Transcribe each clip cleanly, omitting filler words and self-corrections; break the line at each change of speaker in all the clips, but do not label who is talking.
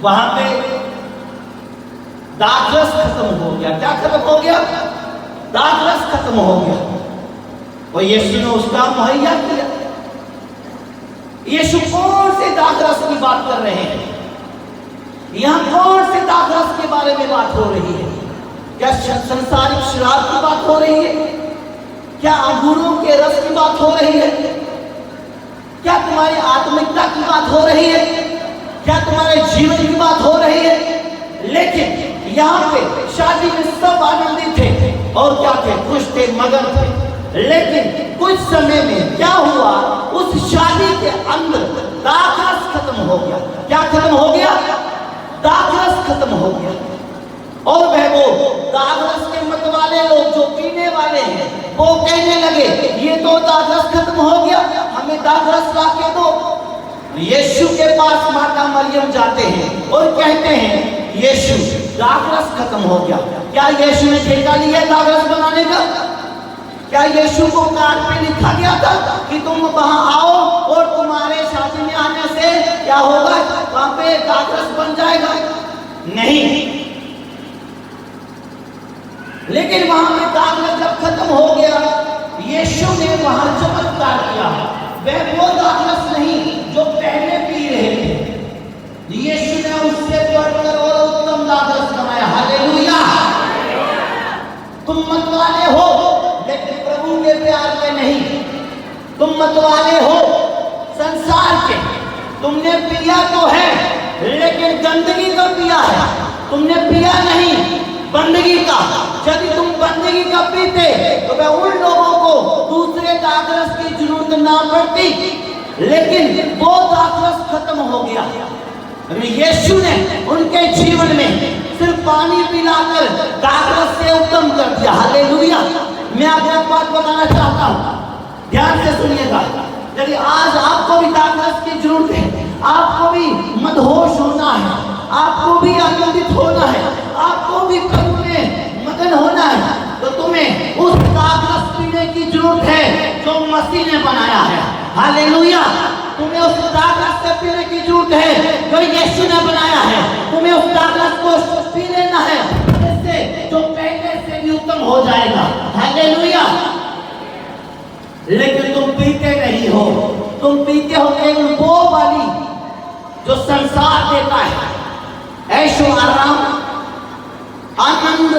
वहां पे दाखरस खत्म हो गया। क्या खत्म हो गया? दाखरस खत्म हो गया। और यीशु ने उसका मुहैया किया। यीशु कौन से दाखरस की बात कर रहे हैं? यहां कौन से दाखरस के बारे में बात हो रही है? क्या संसारिक शराब की बात हो रही है? क्या अंगूरों के रस की बात हो रही है? क्या तुम्हारी आत्मिकता की बात हो रही है? क्या तुम्हारे जीवन की बात हो रही है? लेकिन यहाँ पे शादी में सब आनंदित थे और क्या थे? खुश थे, मगन थे। लेकिन कुछ समय में क्या हुआ? उस शादी के अंदर दाखरस खत्म हो गया। क्या खत्म हो गया? दाखरस खत्म हो गया। और वह वो दाखरस के मत वाले लोग जो पीने वाले हैं वो कहने लगे ये तो दाखरस खत्म हो गया, हमें दाखरस ला के दो। यीशु के पास माता मरियम जाते हैं और कहते हैं यीशु दाखरस खत्म हो गया। क्या यीशु ने ठेका लिया दाखरस बनाने का? क्या यीशु को कार्ड पे लिखा गया था कि तुम वहां आओ और तुम्हारे शादी में आने से क्या होगा? वहां पे दाखरस बन जाएगा? नहीं। लेकिन वहां पे दाखरस जब खत्म हो गया, यीशु ने वहां चमत्कार किया। वह वो दाखरस नहीं जो पहले पी रहे थे। यीशु ने उससे बढ़कर और उत्तम दाखरस बनाया। हालेलुया। तुम मत वाले हो लेकिन प्रभु के प्यार के नहीं। तुम मत वाले हो संसार के। तुमने पिया तो है लेकिन गंदगी का पिया है। तुमने पिया नहीं बंदगी का। यदि तुम बंदगी का पीते तो वह उन लोगों को दूसरे दाखरस की जरूरत ना पड़ती। लेकिन वो दाखरस खत्म हो गया। यीशु ने उनके जीवन में सिर्फ पानी पिलाकर दाखरस से उत्तम कर दिया। हालेलुया। मैं आपको एक बात बताना चाहता हूँ, ध्यान से सुनिएगा। यदि आज आपको भी दाखरस की जरूरत है, आपको भी मदहोश होना है, आपको भी आनंदित होना है, आपको भी प्रभु में मगन होना है, तो तुम्हें उस दाखरस पीने की जरूरत है जो मसीह ने बनाया है। हालेलुया। तुम्हें उस दाखरस से पीने की जरूरत है जो यीशु ने बनाया है। तुम्हें उस दाखरस को पी लेना है जिससे जो पहले से भी उत्तम हो जाएगा। हालेलुया। लेकिन तुम पीते नहीं हो। तुम पीते हो केवल वो वाली जो संसार देता है, ऐशो आराम, आनंद,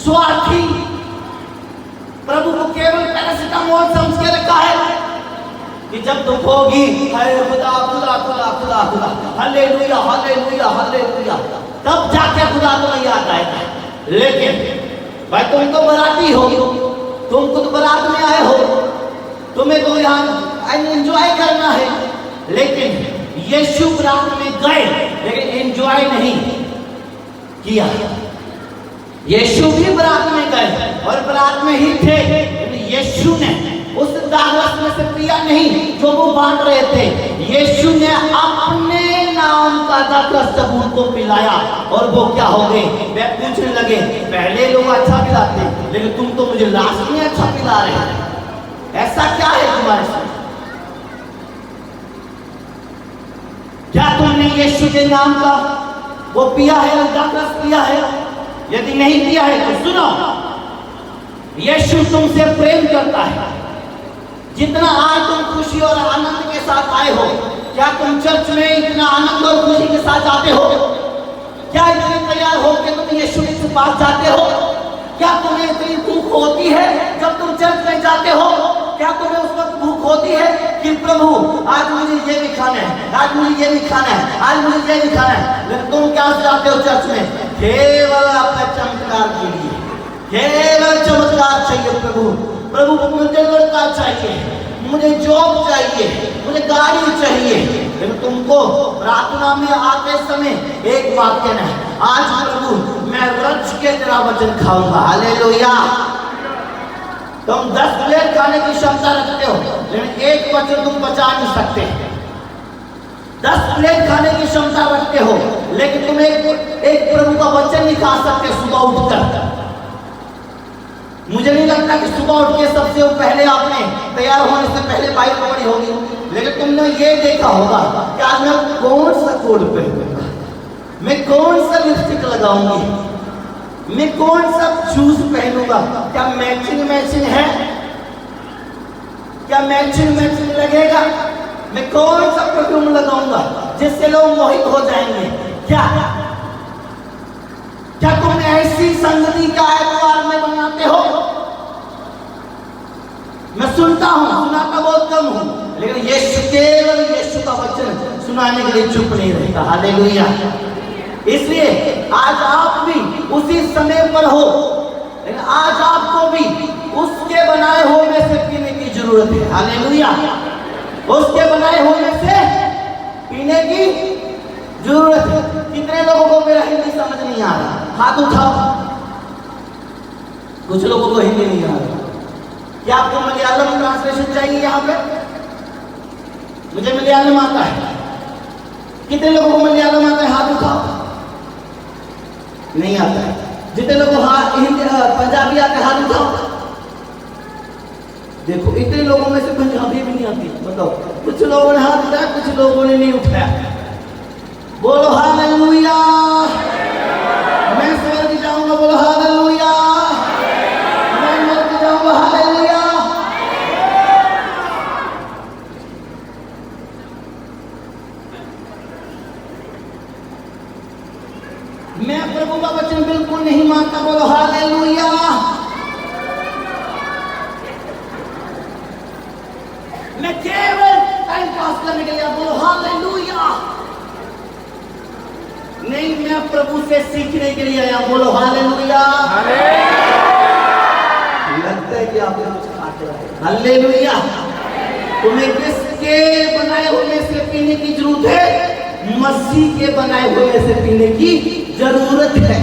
स्वार्थी। प्रभु को केवल पैरासिटामोल समझ के रखा है कि जब दुख होगी हाय खुदा खुदा खुदा खुदा खुदा हालेलुया हालेलुया हालेलुया, तब जाके खुदा तुम्हें याद आएगा। लेकिन भाई तुम तो बराती हो, तुम खुद बारात में आए हो, तुम्हें तो यहाँ एंजॉय करना है। लेकिन यीशु बारात में गए लेकिन एंजॉय नहीं किया। यीशु भी बारात में गए और बारात में ही थे। यीशु ने उस दाखरस में से पिया नहीं जो वो बांट रहे थे। यीशु ने अपने नाम का दाखरस जब उनको पिलाया और वो क्या हो गए? वे पूछने लगे पहले लोग अच्छा पिलाते लेकिन तुम तो मुझे लास्ट में अच्छा पिला रहे हैं, ऐसा क्या है तुम्हारे साथ? क्या तुमने यीशु के नाम का वो पिया है, दाखरस पिया है? यदि नहीं पिया है तो सुनो, यीशु तुमसे प्रेम करता है। जितना आज तुम खुशी और आनंद के साथ आए हो, क्या तुम चर्च में इतना आनंद और खुशी के साथ जाते हो? क्या इतने तैयार हो कि तुम यीशु के पास जाते हो? क्या तुम्हें इतनी भूख होती है जब तुम चर्च में जाते हो? क्या तुम्हें उस वक्त भूख होती है कि प्रभु आज मुझे ये भी खाना है, आज मुझे ये भी खाना है, आज मुझे ये भी खाना है? लेकिन तुम क्या जाते हो चर्च में? केवल आपका चमत्कार के लिए, केवल चमत्कार चाहिए। प्रभु को मुझे लड़का चाहिए, मुझे जॉब चाहिए, मुझे गाड़ी चाहिए। लेकिन तुमको प्रार्थना में आते समय एक बात कहना है, आज प्रभु मैं रज के तेरा वचन खाऊंगा। हालेलुया। तुम 10 प्लेट खाने की क्षमता रखते हो लेकिन एक वचन तुम बचा नहीं सकते। 10 प्लेट खाने की क्षमता रखते हो लेकिन तुम एक प्रभु का वचन नहीं खा सकते सुबह उठकर। मुझे नहीं लगता कि सुबह उठ के सबसे पहले आपने तैयार होने से पहले बाइबल पढ़ी होगी। लेकिन तुमने ये देखा होगा कि आज मैं कौन सा कोट पहनूंगा, मैं कौन सा लिपस्टिक लगाऊंगी, मैं कौन सा शूज पहनूंगा, क्या मैचिंग मैचिंग है, क्या मैचिंग मैचिंग लगेगा, मैं कौन सा परफ्यूम लगाऊंगा जिससे लोग मोहित हो जाएंगे। क्या क्या तुम ऐसी संगति का एतबार में बनाते हो? मैं सुनता हूं, सुनाता बहुत कम हूं, लेकिन यीशु केवल यीशु का वचन सुनाने के लिए चुप नहीं रहता। हालेलुया। इसलिए आज आप भी उसी समय पर हो, लेकिन आज आपको भी उसके बनाए हुए में से पीने की जरूरत है। हालेलुया। उसके बनाए हुए में से पीने की जरूरत है। कितने लोगों को मेरा हिंदी समझ नहीं आ रहा? हाथ उठाओ। कुछ लोगों को हिंदी नहीं आ रहा। क्या आपको मलयालम ट्रांसलेशन चाहिए? यहाँ पे मुझे मलयालम आता है। कितने लोगों को मलयालम आता है? हाथ उठाओ। नहीं आता है। जितने लोगों को हिंदी पंजाबी आता है हाथ उठाओ। देखो इतने लोगों में से पंजाबी भी नहीं आती। बताओ, कुछ लोगों ने हाथ उठाया, कुछ लोगों ने नहीं उठाया। बोलो हालेलुया। मैं स्वर्ग जाऊंगा, बोलो हालेलुया। मैं नरक जाऊंगा, हालेलुया। मैं प्रभु का वचन बिल्कुल नहीं मानता, बोलो हालेलुया। मैं केवल टाइम पास करने के लिए, बोलो हालेलुया। नहीं, मैं प्रभु से सीखने के लिए आया, बोलो हालेलुया। लगता है कि आपने कुछ खाते रहे। हालेलुया। तुम्हें किसके बनाए हुए से पीने की जरूरत है? मसीह के बनाए हुए से पीने की जरूरत है।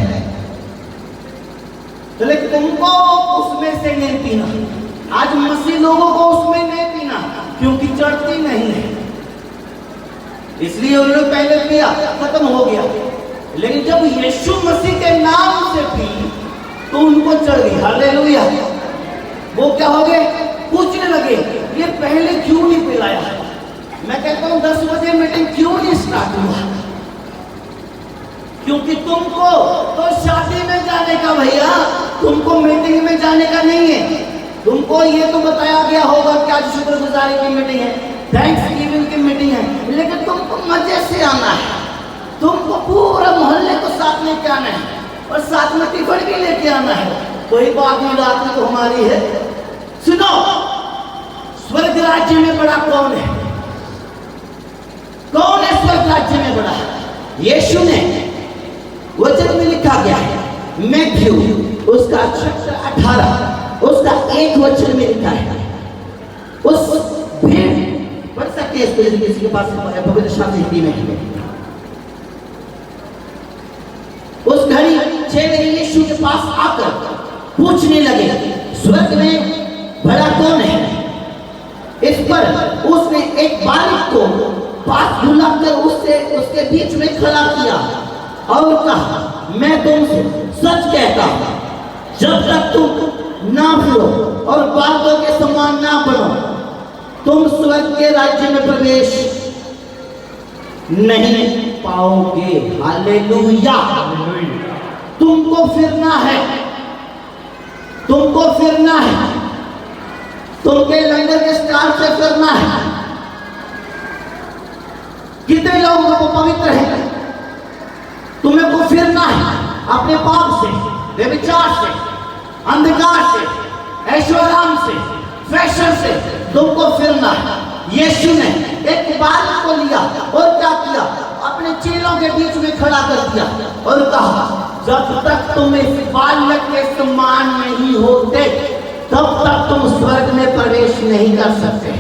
लेकिन तुमको उसमें से नहीं पीना। आज मसीह लोगों को उसमें नहीं पीना, क्योंकि चढ़ती नहीं है, इसलिए उन्होंने पहले पिया, खत्म हो गया। लेकिन जब यीशु मसीह के नाम से पी तो उनको चढ़ गई। हालेलुया। वो क्या हो गए? पूछने लगे, ये पहले क्यों नहीं पिलाया? मैं कहता हूं 10 बजे मीटिंग क्यों नहीं स्टार्ट हुआ? क्योंकि तुमको तो शादी में जाने का, भैया तुमको मीटिंग में जाने का नहीं है। तुमको ये तो बताया गया होगा कि आज शुक्रगुजारी की मीटिंग है, थैंक्स गिविंग की मीटिंग है, लेकिन तुमको मजे से आना है। तुमको पूरा मोहल्ले को साथ लेके आना है और साथ में टिफिन भी लेके आना है। कोई बात नहीं, रात में तो हमारी है। सुनो, स्वर्ग राज्य में बड़ा कौन है? कौन है स्वर्ग राज्य में बड़ा? यीशु ने, वचन में लिखा गया है, मैथ्यू उसका चैप्टर 18 उसका 1 वचन में लिखा है। उस भीड़ पढ़ सकते हैं इसको यदि किसी के पास पवित्र शास्त्र हिंदी में है। उस घड़ी 6 बजे यीशु के पास आकर पूछने लगे, स्वर्ग में बड़ा कौन है? इस पर उसने एक बालक को पास बुलाकर उसके बीच में खड़ा किया और कहा, मैं तुमसे सच कहता हूं, जब तक तुम ना फिरो और बालकों के समान ना बनो, तुम स्वर्ग के राज्य में प्रवेश नहीं पाओगे। हालेलुया। तुमको फिरना है, तुमको फिरना है, तुमके लंगर के स्टार से फिरना है। कितने लोग वो पवित्र हैं? तुम्हें को फिरना है अपने पाप से, व्यभिचार से, अंधकार से, ऐश्वर्याम से, फैशन से। तुमको फिरना है। यीशु ने एक बालक को लिया और क्या किया? अपने चेलों के बीच में खड़ा कर दिया और कहा, जब तक तुम इस बालक के समान नहीं होते तब तक तुम स्वर्ग में प्रवेश नहीं कर सकते।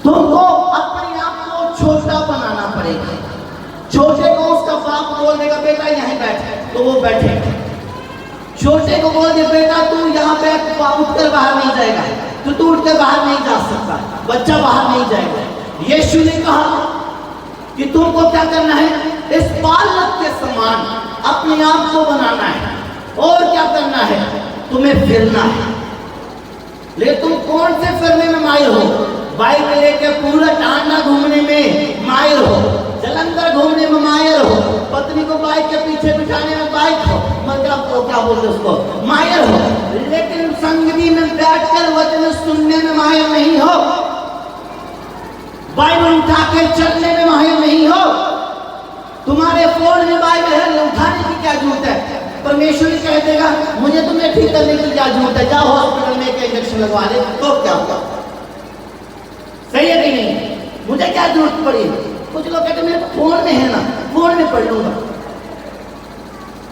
तुमको अपने आप को छोटा बनाना पड़ेगा। छोटे को उसका बाप बोल देगा, बेटा यहीं बैठ, तो वो बैठेगा। छोटे को बोल दे, बेटा तू यहाँ बैठ, उठकर बाहर नहीं जाएगा, तू उठकर बाहर नहीं जा सकता, बच्चा बाहर नहीं जाएगा। यीशु ने कहा कि तुमको क्या करना है? इस बालक के समान अपने आप को बनाना है। और क्या करना है? तुम्हें फिरना है। लेकिन तुम कौन से फिरने में माहिर हो? बाइक लेके पूरा टांडा घूमने में माहिर हो, जलंधर घूमने में माहिर हो, पत्नी को बाइक के पीछे बिठाने में बाइक हो, मतलब क्या बोलते उसको, माहिर हो, लेकिन संगति में बैठकर वचन सुनने में माहिर नहीं हो, बाइबल उठा के चलने में माहिर नहीं हो। तुम्हारे फोन में बाइबल है, उठाने की क्या जरूरत है? परमेश्वर कह देगा मुझे तुम्हें ठीक करने की क्या जरूरत है, जाओ हॉस्पिटल में एक इंजेक्शन लगवा ले, तो क्या होगा? सही है कि नहीं? मुझे क्या जरूरत पड़ी? कुछ लोग कहते मेरे फोन में है ना, फोन में पढ़ लूंगा।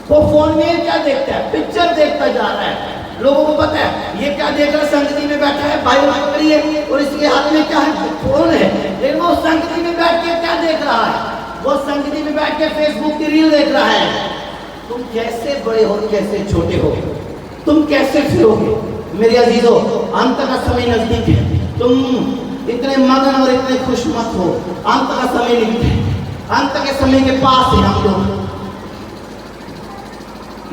वो फोन में क्या देखता है? पिक्चर देखता जा रहा है। लोगों को पता है ये क्या देख रहा है, संगति में बैठा है, बाइबल पकड़ी है और इसके हाथ में क्या है? फोन है। लेकिन वो संगति में बैठ के क्या देख रहा है? वो संगति में बैठ के फेसबुक की रील देख रहा है। तुम कैसे बड़े हो, कैसे छोटे हो, तुम कैसे फिरोगे? मेरे अजीजों, अंत का समय नजदीक है। तुम इतने मगन और इतने खुश मत हो, अंत का समय नहीं है, अंत के समय के पास है हम लोग।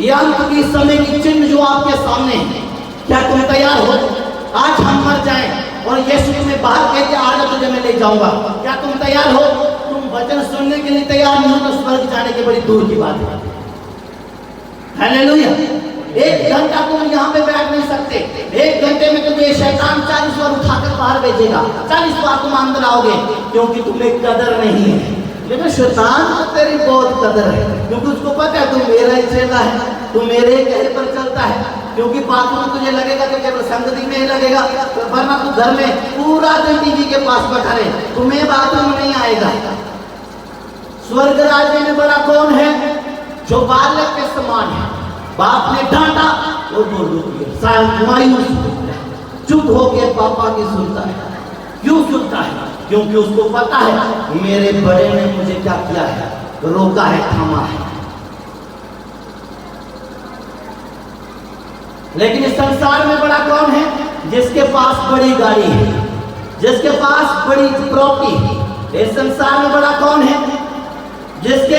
ये अंत की समय की चिन्ह जो आपके सामने है, क्या तुम तैयार हो? आज हम मर जाएं और यीशु तुम्हें बाहर कह के आज तुझे मैं ले जाऊंगा, क्या तुम तैयार हो? तुम वचन सुनने के लिए तैयार नहीं हो तो स्वर्ग जाने की बड़ी दूर की बात है। हालेलुया। एक घंटा तुम यहाँ पे बैठ नहीं सकते। एक घंटे में तुम्हें शैतान 40 बार उठाकर बाहर भेजेगा, 40 बार तुम अंदर आओगे, क्योंकि तुम्हें कदर नहीं है। लेकिन शैतान को तेरी बहुत कदर है, क्योंकि उसको पता है तू मेरा ही चेला है, तू मेरे ही कहे पर चलता है। क्योंकि बाथरूम में तुझे लगेगा तो केवल संगति में ही लगेगा, वरना तू घर में पूरा दिन टीवी के पास बैठा रहे, तुम्हें बाथरूम नहीं आएगा। स्वर्ग राज्य में बड़ा कौन है? जो बालक के समान है। बाप ने डांटा और बोल शायद मायूस चुप होके पापा की सुनता है। क्यों सुनता है? क्योंकि उसको पता है मेरे बड़े ने मुझे क्या किया है, रोका है, थामा है। लेकिन इस संसार में बड़ा कौन है? जिसके पास बड़ी गाड़ी है, जिसके पास बड़ी प्रॉपर्टी है। इस संसार में बड़ा कौन है? जिसके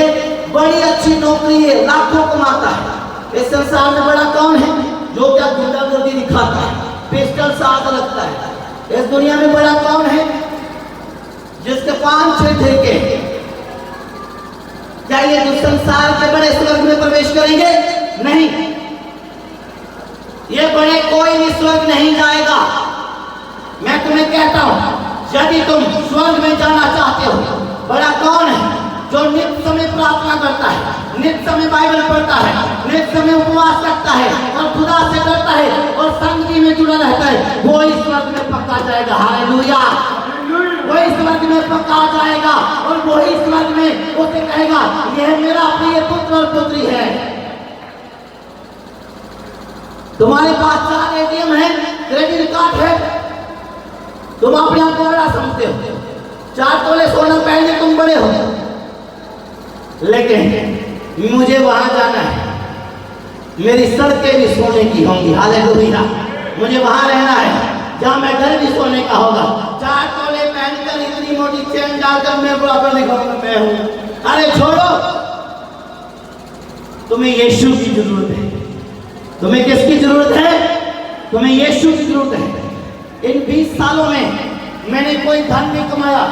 बड़ी अच्छी नौकरी है, लाखों कमाता है। इस संसार में बड़ा कौन है? जो क्या गुंडागर्दी दिखाता है, पिस्टल साथ रखता है। इस दुनिया में बड़ा कौन है? जिसके 5-6 ठेके। क्या ये जो संसार के बड़े स्वर्ग में प्रवेश करेंगे? नहीं, ये बड़े कोई भी स्वर्ग नहीं जाएगा। मैं तुम्हें कहता हूं, यदि तुम स्वर्ग में जाना चाहते हो, बड़ा कौन है? जो नित्य समय प्रार्थना करता है, नित्य समय बाइबल पढ़ता है, नित्य समय उपवास रखता है और खुदा से डरता है और संगति में जुड़ा रहता है, वो इस स्वर्ग में पक्का जाएगा। हालेलुया। वो इस स्वर्ग में पक्का जाएगा और वो ही स्वर्ग में उसे कहेगा यह मेरा प्रिय पुत्र और पुत्री है। तुम्हारे पास 4 ATM है, क्रेडिट कार्ड है, तुम अपने आप को बड़ा समझते हो, 4 तोले सोना पहने तुम बड़े हो, लेकिन मुझे वहां जाना है, मेरी सड़कें भी सोने की होंगी। हालेलुया। मुझे वहां रहना है जहां मैं घर भी सोने का होगा। 4 तोले पहनकर इतनी मोटी चेन डालकर मैं बराबर दिखाऊंगा मैं हूं। अरे छोड़ो, तुम्हें यीशु की जरूरत है। तुम्हें किसकी जरूरत है? तुम्हें यीशु की जरूरत है। इन 20 सालों में मैंने कोई धन नहीं कमाया,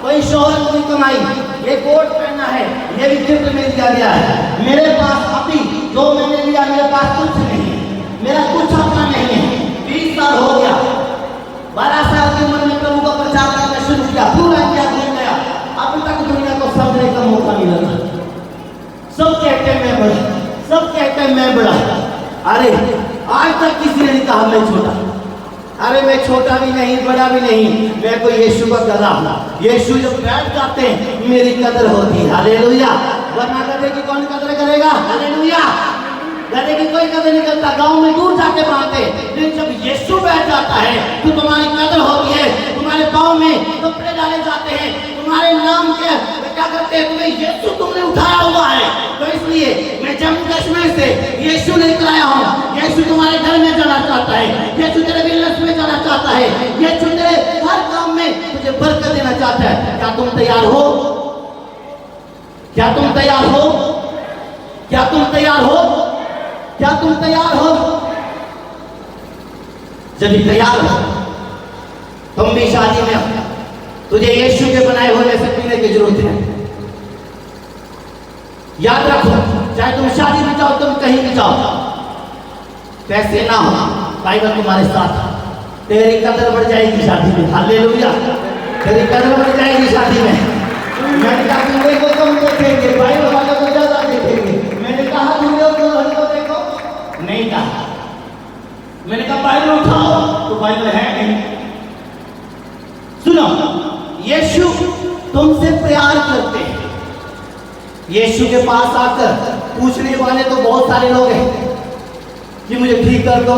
कोई शोहरत नहीं कमाई, ये कोट पहना है, ये भी गिफ्ट में दिया गया है। मेरे पास अभी जो मैंने लिया, मेरे पास कुछ नहीं है, मेरा कुछ अपना नहीं है। 20 साल हो गया, 12 साल की उम्र में प्रभु का प्रचार करना शुरू किया, पूरा इंडिया घूम गया, अभी तक दुनिया को समझने का मौका नहीं लगा। सब कहते हैं मैं बड़ा, सब कहते हैं मैं बड़ा। अरे आज तक किसी ने नहीं कहा मैं छोटा। अरे मैं छोटा भी नहीं, बड़ा भी नहीं, मैं तो यीशु का गधा हूं। यीशु जब बैठ जाते हैं मेरी कदर होती है। हालेलुया। वरना गधे की कौन कदर करेगा? हालेलुया। गधे की कोई कदर नहीं करता, गांव में दूर जाके बांधते। लेकिन जब यीशु बैठ जाता है तो तुम्हारी कदर होती है। तुम्हारे पाँव में कपड़े डाले जाते हैं, तुम्हारे नाम के क्या करते हैं? तुम्हें यीशु तुमने उठाया हुआ है। तो इसलिए मैं जम्मू कश्मीर से यीशु लेकर आया हूँ। यीशु तुम्हारे घर में जाना चाहता है, यीशु तेरे बिजनेस में जाना चाहता है, यीशु तेरे हर काम में तुझे बरकत देना चाहता है। क्या तुम तैयार हो? क्या तुम तैयार हो? क्या तुम तैयार हो? क्या तुम तैयार हो? जब तैयार हो, तुम भी शादी में हो, तुझे यीशु के बनाए हुए से पीने की जरूरत है। याद रखो, चाहे तुम शादी में जाओ, तुम कहीं भी जाओ, कैसे ना हो, बाइबल तुम्हारे साथ। तेरी कदर बढ़ जाएगी शादी में। हालेलुया, तेरी कदर बढ़ जाएगी शादी में। मैंने कहा दूल्हे को कम देखेंगे, बाइबल वाले को ज्यादा देखेंगे। मैंने कहा दूल्हे को दुल्हन को देखो, नहीं कहा। मैंने कहा बाइबल उठाओ, तो बाइबल है नहीं। सुनो, यीशु तुमसे प्यार करते हैं। यीशु के पास आकर पूछने वाले तो बहुत सारे लोग हैं कि मुझे ठीक कर दो।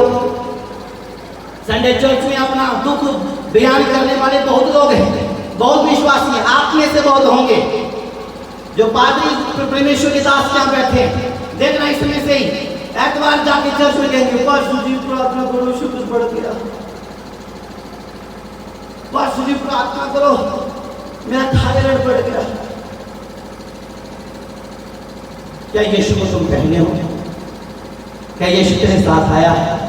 संडे चर्च में अपना दुख बयान करने वाले बहुत लोग हैं, बहुत विश्वासी हैं। आप में से बहुत होंगे जो पादरी परमेश्वर के दास यहाँ बैठे हैं। देखना इसमें से ही एतवार जाके चर्च में कहेंगे, पास्टर जी प्रार्थना करो, शुक्र बढ़ गया। पास्टर जी प्रार्थना करो, मेरा थायराइड बढ़ गया। क्या यीशु को तुम कहने हो? क्या यीशु तेरे साथ आया है?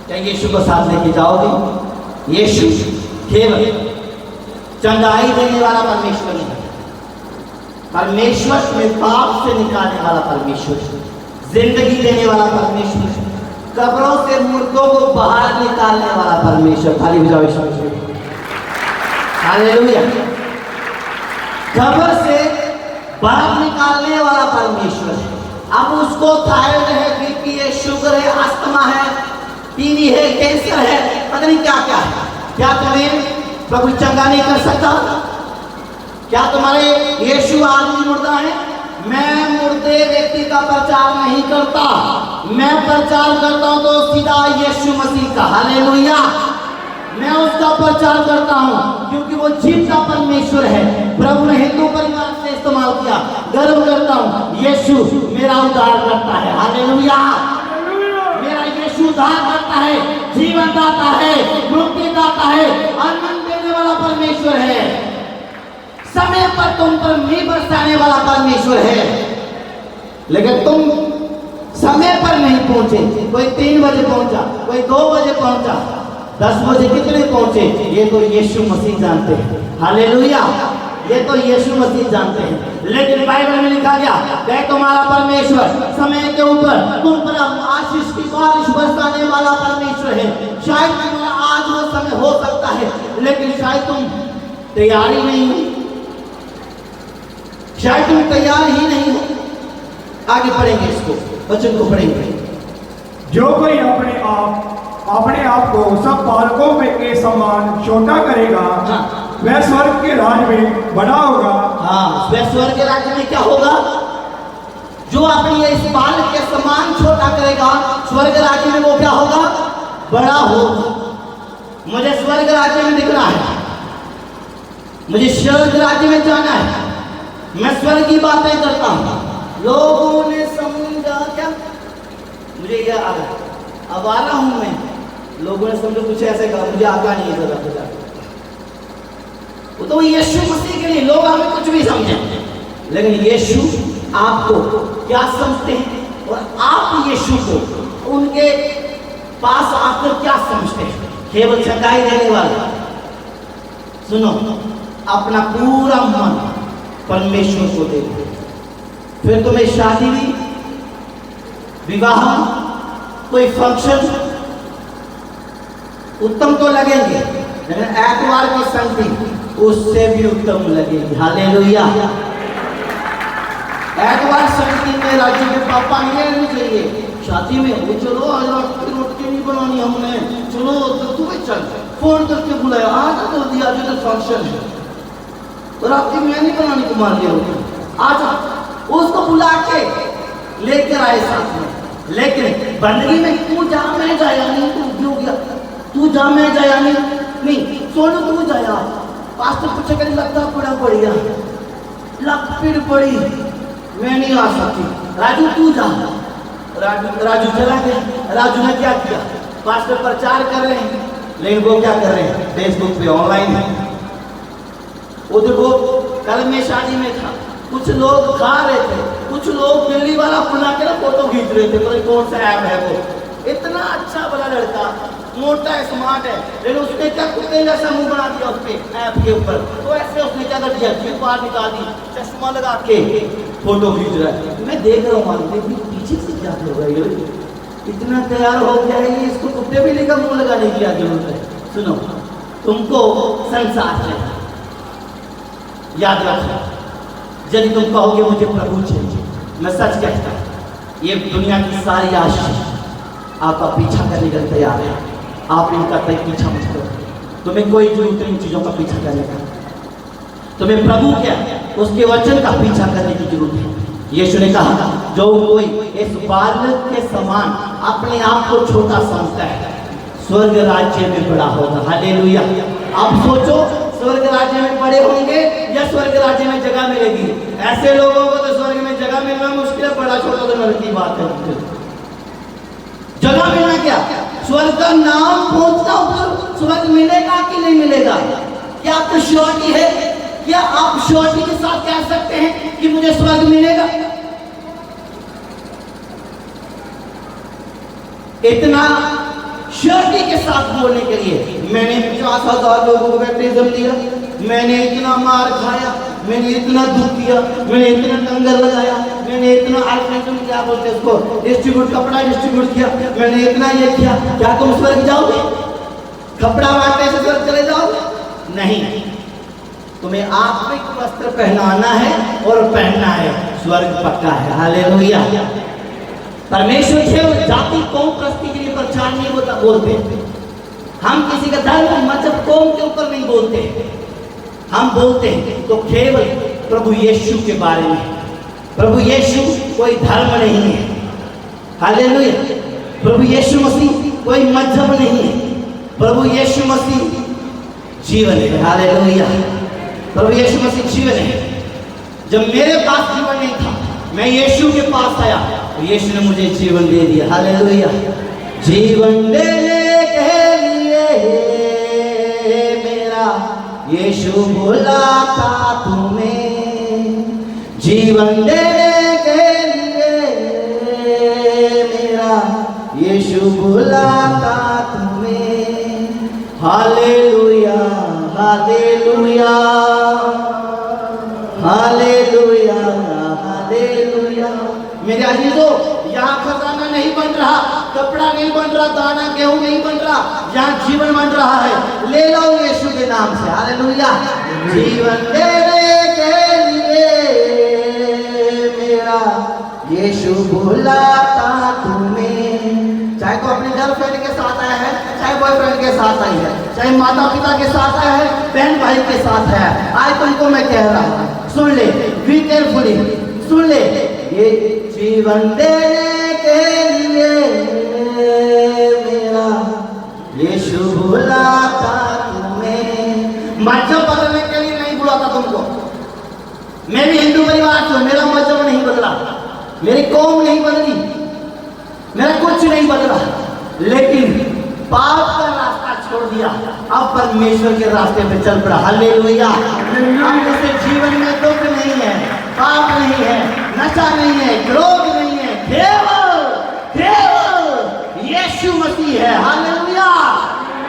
क्या यीशु को साथ लेके जाओगे? यीशु केवल चंगाई देने वाला परमेश्वर नहीं, परमेश्वर में पाप से निकालने वाला परमेश्वर, जिंदगी देने वाला परमेश्वर, कब्रों से मुर्दों को बाहर निकालने वाला परमेश्वर। खाली बजाओ ईश्वर, हालेलुया। कब्र से बाहर निकालने वाला परमेश्वर। अब उसको थायराइड है, बीपी है, शुगर है, अस्थमा है, टीबी है, कैंसर है, पता नहीं क्या क्या है। क्या तुम्हें प्रभु चंगा नहीं कर सकता? क्या तुम्हारे यीशु आदमी मुर्दा है? मैं मुर्दे व्यक्ति का प्रचार नहीं करता, मैं प्रचार करता हूं तो सीधा यीशु मसीह का। हालेलुया, मैं उसका प्रचार करता हूं क्योंकि वो जीवता परमेश्वर है। प्रभु ने हिंदू परिवार से इस्तेमाल किया, गर्व करता हूं, यीशु मेरा उद्धार करता है। हालेलुया, मेरा यीशु उद्धार करता है, जीवन दाता है, मुक्ति दाता है, आनंद देने वाला परमेश्वर है। समय पर तुम पर मींह बरसाने वाला परमेश्वर है। लेकिन तुम समय पर नहीं पहुंचे। कोई 3 बजे पहुंचा, कोई 2 बजे पहुंचा, 10 बजे कितने पहुंचे, ये तो यीशु मसीह जानते हैं। हालेलुया, ये तो यीशु मसीह जानते हैं। लेकिन बाइबल में लिखा गया, वह तुम्हारा परमेश्वर समय के ऊपर तुम पर आशीष की बारिश बरसाने वाला परमेश्वर है। शायद तुम्हारा आज वो समय हो सकता है, लेकिन शायद तुम तैयारी नहीं हो, शायद तुम तैयार ही नहीं हो। आगे पढ़ेंगे, इसको वचन को पढ़ेंगे।
जो कोई अपने आप को सब बालकों में के समान छोटा करेगा,
हाँ,
वह स्वर्ग के राज में बड़ा होगा।
हाँ, वह स्वर्ग के राज्य में क्या होगा? जो अपने इस बाल के समान छोटा करेगा, स्वर्ग राज्य में वो क्या होगा? बड़ा होगा। मुझे स्वर्ग राज्य में दिखना है, मुझे स्वर्ग राज्य में जाना है। मैं स्वर्ग की बातें करता हूँ। लोगों ने समझा क्या? मुझे यह आ रहा, अब आ रहा हूं मैं। लोगों ने समझो कुछ ऐसे कहा, मुझे आता नहीं है जरा कुछ। वो तो यीशु मसीह के लिए लोग हमें कुछ भी समझे, लेकिन यीशु आपको क्या समझते हैं और आप यीशु को उनके पास आकर क्या समझते हैं? केवल चंगाई देने वाला। सुनो, अपना पूरा मन परमेश्वर को दे दो, फिर तुम्हें शादी भी, विवाह, कोई फंक्शन उत्तम तो लगेंगे, लेकिन एतवार की संगति उससे भी उत्तम लगेगी। हालेलुया, एतवार संगति में राज्य में पापा ये नहीं चाहिए। शादी में वो चलो आज रोटी नहीं बनानी हमने, चलो तो तुम्हें चल फोन करके बुलाया, आज तो दिया जो फंक्शन है, और आपकी मैं नहीं बनानी को मान लिया आज, उसको बुला के लेकर आए साथ में। लेकिन बंदगी में तू जा मैं जाया नहीं, तू क्यों गया, तू जा मैं जाया नहीं, सोनू तू जाया। पास्टर पूछे कहीं लगता पड़ा बढ़िया, लग फिर पड़ी, मैं नहीं आ सकती, राजू तू जा। राजू चला गया। राजू ने क्या किया? पास्टर प्रचार कर रहे हैं, लेकिन वो क्या कर रहे हैं? फेसबुक पे ऑनलाइन है। उधर वो कल मैं शादी में था, कुछ लोग खा रहे थे, कुछ लोग दिल्ली वाला बुला के ना फोटो खींच रहे थे। तो कौन सा ऐप है वो, इतना अच्छा वाला लड़का मोटा है, स्मार्ट है, लेकिन उसने क्या कुत्ते जैसा मुंह बना दिया उसके ऐप के ऊपर। तो ऐसे उसने क्या कर दिया, जीभ बाहर निकाल दी, चश्मा लगा के फोटो खींच रहा है। मैं देख रहा हूँ मालूम पीछे से क्या हो रहा है, इतना तैयार हो गया है, इसको कुत्ते भी लेकर मुंह लगाने की क्या जरूरत है। सुनो, तुमको संसार चाहिए, याद रखो। यदि तुम कहोगे मुझे प्रभु चाहिए, मैं सच कहता हूं, ये दुनिया की सारी आशीष आपका पीछा करने के लिए तैयार है। आप इनका पीछा मत करो, तुम्हें कोई जरूरत नहीं चीजों का पीछा करने का। तुम्हें प्रभु क्या, उसके वचन का पीछा करने की जरूरत है। यीशु ने कहा, जो कोई इस बालक के समान अपने आप को छोटा समझता है, स्वर्ग राज्य में बड़ा होगा। हालेलुया। आप सोचो, स्वर्ग राज्य में बड़े होंगे या स्वर्ग राज्य में जगह मिलेगी? ऐसे लोगों को तो स्वर्ग में जगह मिलना मुश्किल है, बड़ा छोटा तो नरक की बात है। जगह मिलना क्या, स्वर्ग का नाम पहुंचना, ऊपर स्वर्ग मिलेगा कि नहीं मिलेगा? क्या आपको श्योरिटी है? क्या आप श्योरिटी के साथ कह सकते हैं कि मुझे स्वर्ग मिलेगा? इतना श्योरिटी के साथ बोलने के लिए मैंने 50,000 लोगों को बैप्टिज्म दिया, मैंने इतना मार खाया, मैंने इतना दुख किया, मैंने इतना लंगर लगाया, मैंने इतना आइटम क्या बोलते हैं उसको, डिस्ट्रीब्यूट, कपड़ा डिस्ट्रीब्यूट किया, मैंने इतना ये किया। क्या तुम स्वर्ग जाओगे? कपड़ा बांटने से स्वर्ग चले जाओगे? नहीं, तुम्हें आत्मिक वस्त्र पहनाना है और पहनना है, स्वर्ग पक्का है। हालेलुया। परमेश्वर केवल जाति कौम प्रस्ती के लिए प्रचार नहीं बोलते। हम किसी का धर्म मजहब कौम के ऊपर नहीं बोलते, हम बोलते हैं तो केवल प्रभु यीशु के बारे में। प्रभु यीशु कोई धर्म नहीं है। हालेलुया। प्रभु यीशु मसीह कोई मजहब नहीं है, प्रभु यीशु मसीह जीवन है। हालेलुया। प्रभु यीशु मसीह जीवन है। जब मेरे पास जीवन नहीं था, मैं यीशु के पास आया तो यीशु ने मुझे जीवन दे दिया। हालेलुया। जीवन देने के लिए मेरा यीशु बुलाता तुम्हें, जीवन देने के लिए मेरा यीशु बुलाता तुम्हें। Hallelujah, hallelujah, hallelujah, hallelujah. मेरे अजीजों, यहाँ खजाना नहीं बन रहा, कपड़ा नहीं बन रहा, दाना गेहूं नहीं बन रहा, यहाँ जीवन बन रहा है। ले लो यीशु के नाम से। हालेलुया। जीवन देने के लिए मेरा यीशु बुलाता तुम्हें। चाहे तो अपने गर्लफ्रेंड के साथ आया है, चाहे बॉयफ्रेंड के साथ आई है, चाहे माता पिता के साथ आया है, बहन भाई के साथ है, आज तुमको मैं कह रहा हूँ, सुन ले, बी केयरफुली सुन ले। ये जीवन देने के लिए मेरा यीशु बुलाता तुम्हें। मजहब बदलने के लिए नहीं बुलाता तुमको। मैं भी हिंदू परिवार से हूं, मेरा मजहब नहीं बदला, मेरी कौम नहीं बदली, मेरा कुछ नहीं बदला, लेकिन पाप का रास्ता छोड़ दिया, अब परमेश्वर के रास्ते पे चल पड़ा। हालेलुया। अब जैसे जीवन में दुख नहीं है, पाप नहीं है, नशा नहीं है, क्रोध नहीं है, केवल केवल यीशु मसीह है। हालेलुया।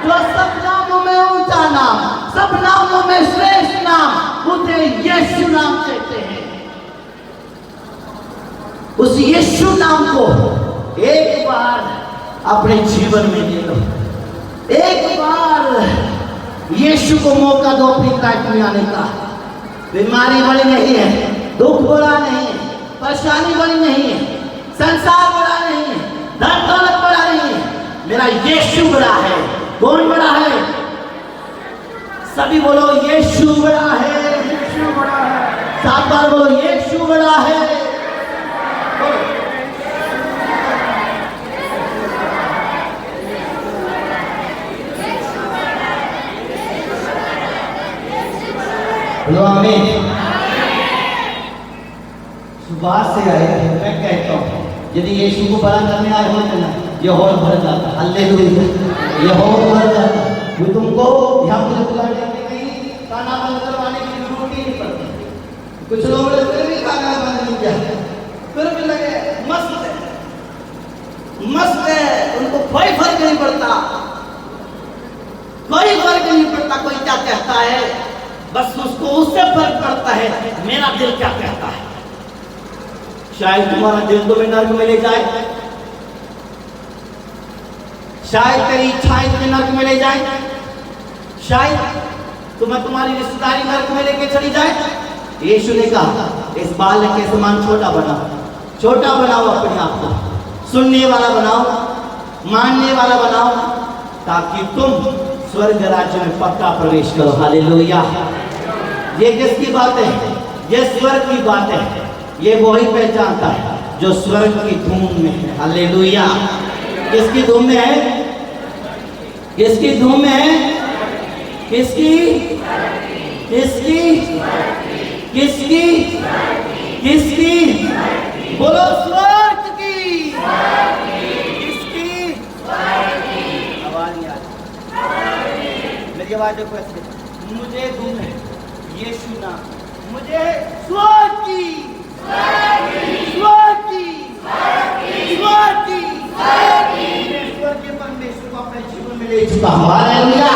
जो सब नामों में ऊंचा नाम, सब नामों में श्रेष्ठ नाम, उसे यीशु नाम कहते हैं। उस यीशु नाम को एक बार अपने जीवन में ले लो, एक बार यीशु को मौका दो अपनी लाइफ में आने का। बीमारी बड़ी नहीं है, दुख बड़ा नहीं है, परेशानी बड़ी नहीं है, संसार बड़ा नहीं है, धन दौलत बड़ा नहीं है, मेरा यीशु बड़ा है। कौन बड़ा है? सभी बोलो, यीशु बड़ा है।
यीशु बड़ा है।
7 बार बोलो, यीशु बड़ा है। बोलो आमीन। सुबह से आए थे, मैं कहता हूँ यदि यीशु को बड़ा करने आए होते ना, ये हॉल भर जाता। हालेलुया। ये हॉल भर जाता। वो तुमको यहाँ मुझे बुलाने के लिए खाना बंद करवाने की जरूरत ही नहीं पड़ती। कुछ लोग फिर भी खाना बंद नहीं किया, फिर भी लगे मस्त है, मस्त है, उनको कोई फर्क नहीं पड़ता। क्या कहता है, बस उसको उससे फर्क पड़ता है मेरा दिल क्या कहता है। शायद तुम्हारा दिल तुम्हें नर्क में ले जाए, शायद तेरी इच्छाएं तुम्हें नर्क में ले जाए, शायद तुम्हें तुम्हारी रिश्तेदारी नर्क में लेके चली जाए। यीशु ने कहा इस बालक के समान छोटा बनाओ, छोटा बनाओ, अपने आप को सुनने वाला बनाओ, मानने वाला बनाओ, ताकि तुम स्वर्ग राज्य में पक्का प्रवेश करो। हालेलुया। ये किसकी बात है? ये स्वर्ग की बात है। ये वही पहचानता है जो स्वर्ग की धूम में है। हालेलुया। किसकी धूम में है? किसकी धूम में है? किसकी? किसकी? किसकी? किसकी? बोलो स्वर्ग की। किसकी? आवाज नहीं आ रही। मेरी आवाज देखो ऐसे, मुझे धूम है यीशु नाम, मुझे स्वर्ग की, स्वर्ग की, स्वर्ग की, स्वर्ग के परमेश्वर को अपने जीवन में ले चुका। हालेलुया।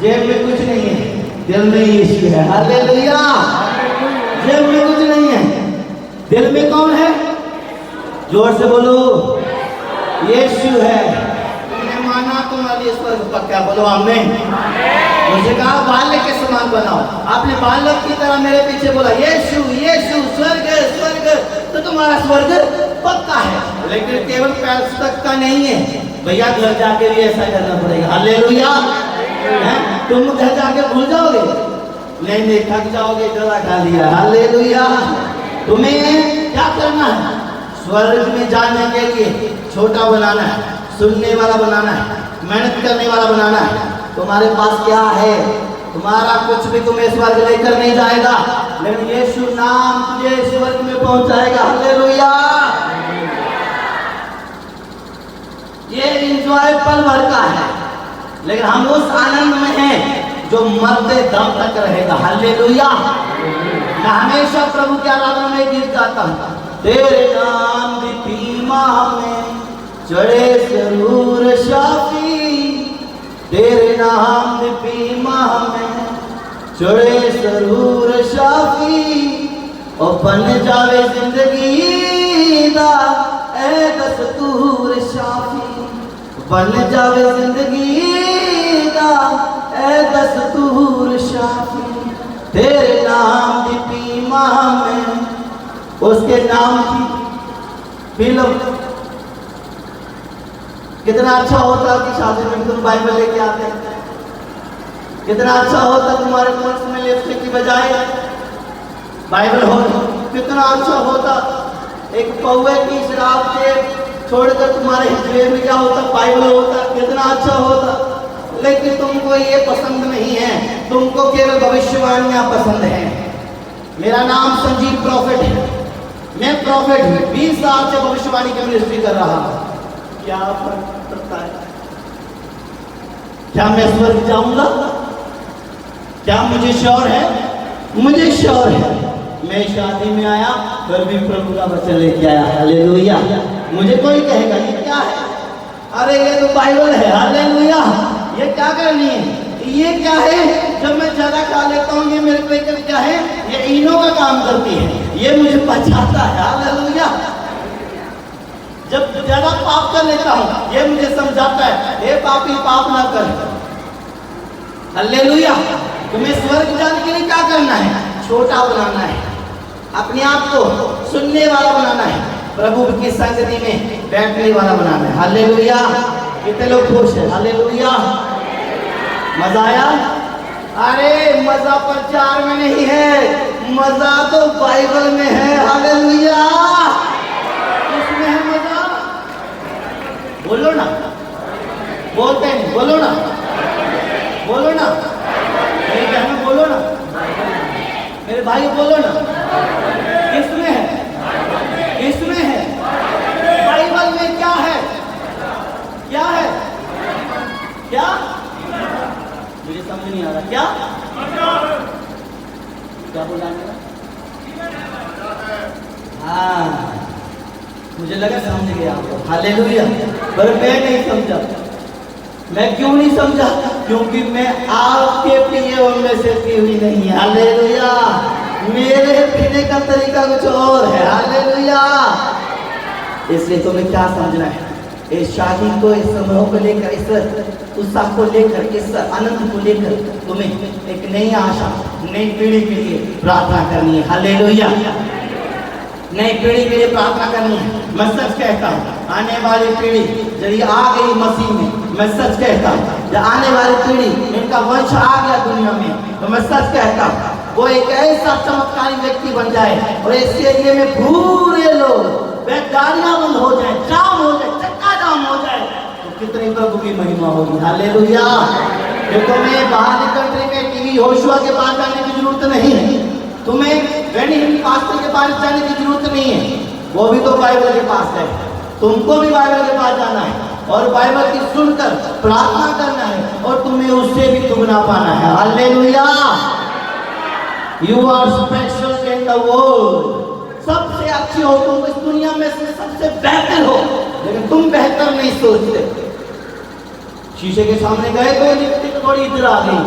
जेब में कुछ नहीं है, दिल में यीशु है। हालेलुया। जेब में कुछ नहीं है, दिल में कौन है? जोर से बोलो, यीशु है। तुमने माना तुम्हारे लिए स्वर्ग पक्का। बोलो आमीन। मुझे कहा बालक के समान बनाओ। आपने बालक की तरह मेरे पीछे बोला यीशु यीशु, स्वर्ग स्वर्ग, तो तुम्हारा स्वर्ग पक्का है। लेकिन केवल पैर तक का नहीं है भैया, घर जाके भी ऐसा करना पड़ेगा। हालेलुया। तुम घर जाके भूल जाओगे? नहीं नहीं, थक जाओगे, जरा खा लिया। हालेलुया। तुम्हें क्या करना है? स्वर्ग में जाने के लिए छोटा बनाना है, सुनने वाला बनाना है, मेहनत करने वाला बनाना है। तुम्हारे पास क्या है? तुम्हारा कुछ भी तुम्हें स्वर्ग लेकर नहीं जाएगा, लेकिन यीशु नाम तुझे स्वर्ग में पहुंचाएगा। हालेलुया। ये एंजॉय पल भर का है, लेकिन हम उस आनंद में हैं जो मरते दम तक रहेगा। हालेलुया। मैं हमेशा प्रभु के आराधना में गीत गाता हूँ, तेरे नाम की भीमा में चढ़े जरूर शाफी, तेरे नाम की भीमा में चढ़े जरूर शाफी, और बन जावे जिंदगी दा ए दस्तूर शाफी, बन जावे जिंदगी दा ए दस्तूर शाफी, तेरे नाम की भीमा में। उसके नाम की फिल्म कितना अच्छा होता कि शादी में तुम बाइबल लेके आते हैं। कितना अच्छा होता तुम्हारे पर्स में लिपस्टिक की बजाय बाइबल हो। कितना अच्छा होता एक पौवे की शराब के छोड़कर तुम्हारे जेब में क्या होता? बाइबल होता। कितना अच्छा होता। लेकिन तुमको ये पसंद नहीं है, तुमको केवल भविष्यवाणियां पसंद है। मेरा नाम संजीव प्रॉफिट है, मैं प्रॉफिट हूँ। 20 साल से भविष्यवाणी की मिनिस्ट्री कर रहा हूँ। क्या फर्क पड़ता है? क्या मैं स्वर्ग जाऊंगा? क्या मुझे श्योर है? मुझे श्योर है। मैं शादी में आया फिर भी प्रभु का वचन लेके आया। हालेलुया। मुझे कोई कहेगा ये क्या है? अरे ये तो बाइबल है। हालेलुया। ये क्या करनी है? ये क्या है? जब मैं ज्यादा खा लेता हूँ ये मेरे पे क्या है? ये इनो का काम करती है, ये मुझे बचाता है। हालेलुया। जब ज्यादा पाप कर लेता हूँ ये मुझे समझाता है, हे पापी पाप ना कर। हालेलुया। तुम्हें स्वर्ग जाने के लिए क्या करना है? छोटा बनाना है, अपने आप को सुनने वाला बनाना है, प्रभु की संगति में बैठने वाला बनाना है। हालेलुया। कितने लोग खुश हैं? हालेलुया। मजा आया? अरे मजा प्रचार में नहीं है, मजा तो बाइबल में है। हालेलुया। इसमें है मजा। बोलो ना, बोलते हैं, बोलो ना, बोलो ना, मेरी बहन बोलो ना, मेरे भाई बोलो ना। किसमें है? किसमें है? बाइबल में क्या है? क्या है? क्या? मुझे समझ नहीं आ रहा। क्या क्या बोला? हाँ, मुझे लगा समझ गया आपको। हालेलुया। पर मैं नहीं समझा। मैं क्यों नहीं समझा? क्योंकि मैं आपके पिए हुए में से पी हुई नहीं है। हालेलुया। मेरे पीने का तरीका कुछ और है। हालेलुया। इसलिए तुम्हें क्या समझना है, इस शादी को, इस समारोह को लेकर, इस उत्साह को लेकर, इस आनंद को लेकर तुम्हें एक नई आशा, नई पीढ़ी के लिए प्रार्थना करनी है। हालेलुया। नई पीढ़ी के लिए प्रार्थना करनी है। मैं सच कहता हूँ, आने वाली पीढ़ी यदि आ गई मसीह में, मैं सच कहता हूँ, जब आने वाली पीढ़ी, इनका वंश आ गया दुनिया में, तो मैं सच कहता हूँ वो एक ऐसा चमत्कारी व्यक्ति बन जाए और इस एरिया में पूरे लोग गाड़ियां बंद हो जाए, जाम हो जाए, चक्का जाम हो जाए, तो कितनी प्रभु की महिमा होगी। हालेलुया। देखो, मैं बाहर की कंट्री में टीवी होशुआ के पास जाने की जरूरत नहीं है, तुम्हें वेडिंग पास्टर के पास जाने की जरूरत नहीं है, वो भी तो बाइबल के पास है। तुमको भी बाइबल के पास जाना है और बाइबल की सुनकर प्रार्थना करना है और तुम्हें उससे भी दुगना पाना है। Hallelujah. You are special in the world. सबसे अच्छे हो तुम इस दुनिया में से, सबसे बेहतर हो, लेकिन तुम बेहतर नहीं सोचते। शीशे के सामने गए तो लिपस्टिक थोड़ी इधर आ गई,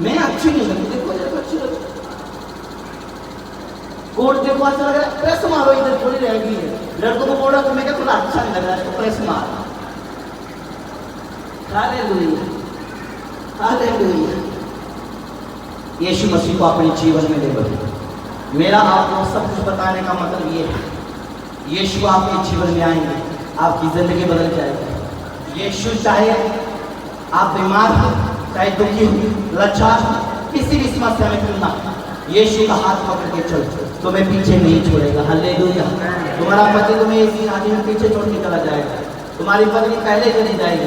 मैं अच्छी नहीं लगती, देखो जरा अच्छी लगती, कोट देखो अच्छा लग रहा है, प्रेस मारो, इधर थोड़ी रह गई है। लड़कों को बोला तुम्हें क्या थोड़ा अच्छा नहीं लग रहा है तो प्रेस मारो। हालेलुया। हालेलुया। यीशु मसीह को अपने जीवन में ले बदलो। मेरा आपको सब कुछ बताने का मतलब ये है, यीशु आपके जीवन में आएंगे, आपकी जिंदगी बदल जाएगी। यीशु चाहे आप बीमार हो, चाहे दुखी हो, लाचार हो, किसी भी समस्या में क्यों ना, यीशु का हाथ पकड़ के चलो, तुम्हें पीछे नहीं छोड़ेगा। हालेलुया। तुम्हारा पति तुम्हें इसी शादी में पीछे छोड़ के चला जाएगा, तुम्हारी पत्नी पहले चली जाएगी।